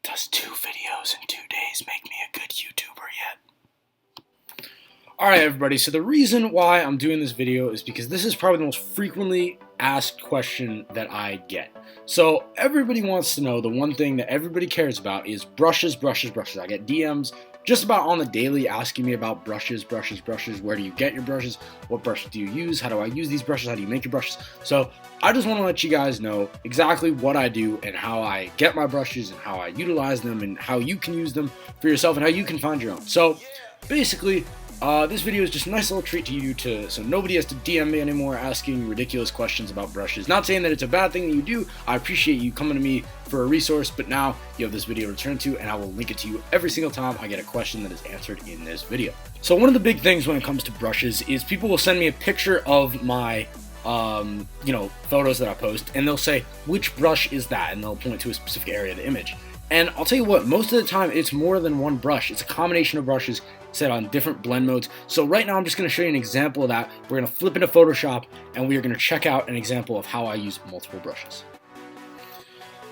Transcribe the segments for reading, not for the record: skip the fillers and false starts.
Does 2 videos in 2 days make me a good YouTuber yet? Alright everybody, so the reason why I'm doing this video is because this is probably the most frequently asked question that I get. So everybody wants to know, the one thing that everybody cares about is brushes. I get DMs just about on the daily asking me about brushes. Where do you get your brushes? What brushes do you use? How do I use these brushes? How do you make your brushes? So I just want to let you guys know exactly what I do and how I get my brushes and how I utilize them and how you can use them for yourself and how you can find your own. So basically, this video is just a nice little treat to you so nobody has to DM me anymore asking ridiculous questions about brushes. Not saying that it's a bad thing that you do. I appreciate you coming to me for a resource, but now you have this video to return to, and I will link it to you every single time I get a question that is answered in this video. So one of the big things when it comes to brushes is people will send me a picture of my photos that I post, and they'll say, which brush is that? And they'll point to a specific area of the image. And I'll tell you what, most of the time it's more than one brush. It's a combination of brushes set on different blend modes. So right now I'm just going to show you an example of that. We're going to flip into Photoshop and we are going to check out an example of how I use multiple brushes.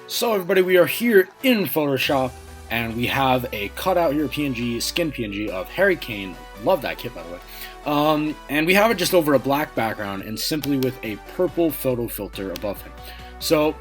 So everybody, we are here in Photoshop and we have a cutout here, PNG, skin PNG of Harry Kane. Love that kit, by the way. And we have it just over a black background and simply with a purple photo filter above him. So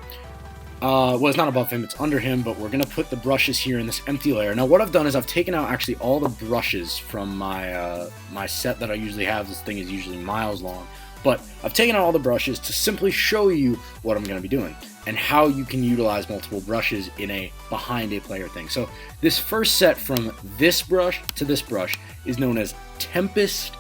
well, it's not above him, it's under him, but we're going to put the brushes here in this empty layer. Now what I've done is I've taken out actually all the brushes from my my set that I usually have. This thing is usually miles long, but I've taken out all the brushes to simply show you what I'm going to be doing and how you can utilize multiple brushes in a behind a player thing. So this first set from this brush to this brush is known as Tempest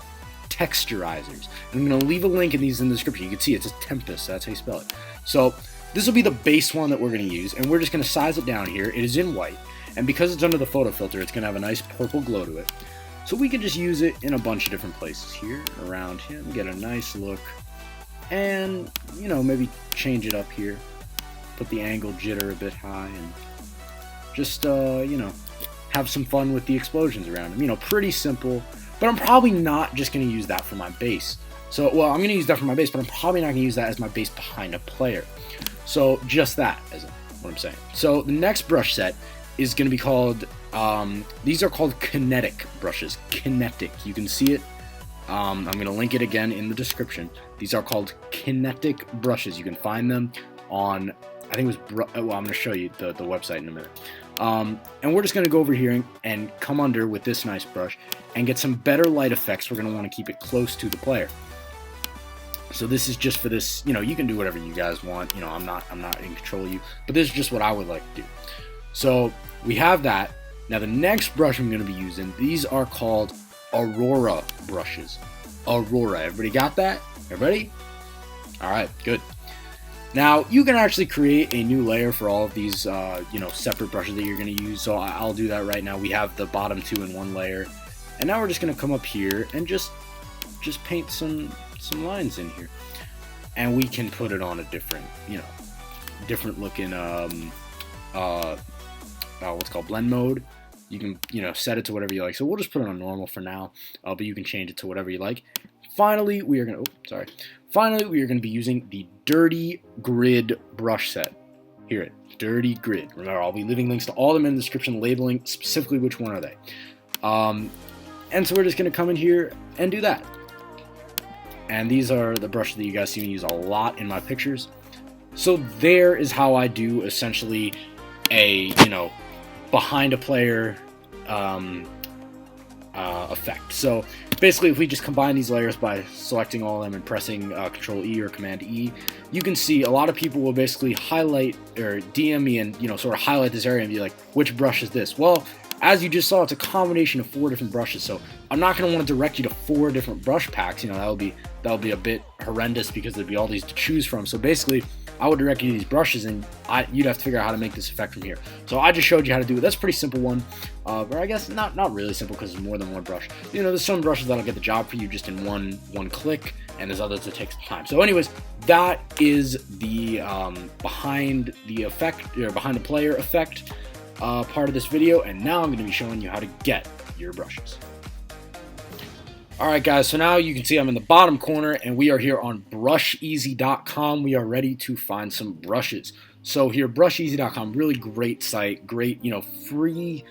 Texturizers. And I'm going to leave a link in these in the description. You can see it's a Tempest, that's how you spell it. So this will be the base one that we're going to use, and we're just going to size it down here. It is in white, and because it's under the photo filter, it's going to have a nice purple glow to it. So we can just use it in a bunch of different places here around him, get a nice look, and, you know, maybe change it up here. Put the angle jitter a bit high, and just, you know, have some fun with the explosions around him. You know, pretty simple, but I'm probably not just going to use that for my base. So, well, I'm going to use that for my base, but I'm probably not going to use that as my base behind a player. So just that is what I'm saying. So the next brush set is going to be called, these are called kinetic brushes. Kinetic, you can see it. I'm going to link it again in the description. These are called kinetic brushes. You can find them on, I think it was, well, I'm going to show you the website in a minute. And we're just going to go over here and come under with this nice brush and get some better light effects. We're going to want to keep it close to the player. So this is just for this, you know, you can do whatever you guys want. You know, I'm not in control of you, but this is just what I would like to do. So we have that. Now the next brush I'm going to be using, these are called Aurora brushes. Aurora, everybody got that? Everybody? All right, good. Now you can actually create a new layer for all of these, you know, separate brushes that you're going to use. So I'll do that right now. We have the bottom two in one layer, and now we're just going to come up here and just paint some lines in here, and we can put it on a different, you know, different looking what's called blend mode. You can, you know, set it to whatever you like. So we'll just put it on normal for now, but you can change it to whatever you like. Finally, we are gonna be using the Dirty Grid brush set. Hear it, Dirty Grid. Remember, I'll be leaving links to all of them in the description, labeling specifically which one are they. And so we're just gonna come in here and do that. And these are the brushes that you guys see me use a lot in my pictures. So there is how I do essentially a, you know, behind a player effect. So basically, if we just combine these layers by selecting all of them and pressing Control E or Command E, you can see a lot of people will basically highlight or DM me and, you know, sort of highlight this area and be like, which brush is this? Well, as you just saw, it's a combination of 4 different brushes, so I'm not going to want to direct you to 4 different brush packs. You know, that would be a bit horrendous because there'd be all these to choose from. So basically, I would direct you to these brushes, and you'd have to figure out how to make this effect from here. So I just showed you how to do it. That's a pretty simple one, or I guess not really simple because there's more than one brush. You know, there's some brushes that'll get the job for you just in one click, and there's others that take some time. So anyways, that is the behind the player effect part of this video, and now I'm going to be showing you how to get your brushes. Alright guys, so now you can see I'm in the bottom corner and we are here on brusheasy.com. We are ready to find some brushes. So here, brusheasy.com, really great site, great, free,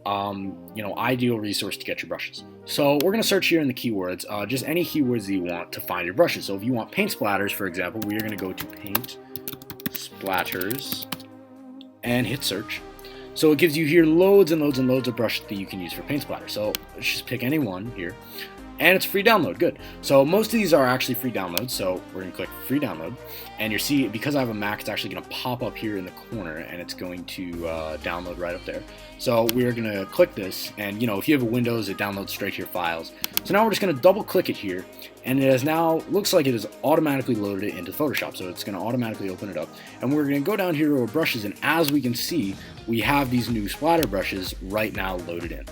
ideal resource to get your brushes. So we're going to search here in the keywords, just any keywords that you want to find your brushes. So if you want paint splatters, for example, we are going to go to paint splatters and hit search. So it gives you here loads and loads and loads of brushes that you can use for paint splatter. So let's just pick any one here. And it's a free download, good. So most of these are actually free downloads, so we're gonna click free download, and you'll see, because I have a Mac, it's actually gonna pop up here in the corner, and it's going to download right up there. So we're gonna click this, and if you have a Windows, it downloads straight to your files. So now we're just gonna double click it here, and it has now, looks like it has automatically loaded it into Photoshop, so it's gonna automatically open it up. And we're gonna go down here to our brushes, and as we can see, we have these new splatter brushes right now loaded in.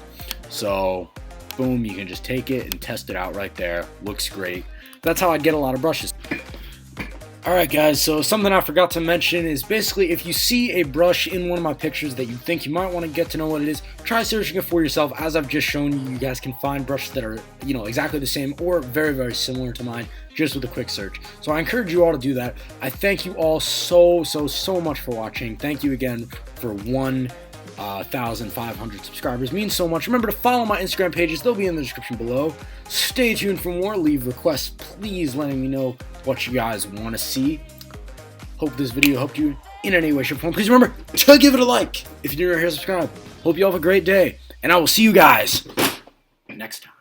So boom, you can just take it and test it out right there. Looks great. That's how I get a lot of brushes. Alright guys, so something I forgot to mention is basically if you see a brush in one of my pictures that you think you might want to get to know what it is, try searching it for yourself. As I've just shown you, you guys can find brushes that are, exactly the same or very, very similar to mine just with a quick search. So I encourage you all to do that. I thank you all so much for watching. Thank you again for 1,500 subscribers. Means so much. Remember to follow my Instagram pages. They'll be in the description below. Stay tuned for more. Leave requests, please, letting me know what you guys want to see. Hope this video helped you in any way, shape, or form. Please remember to give it a like. If you're new here, subscribe. Hope you all have a great day, and I will see you guys next time.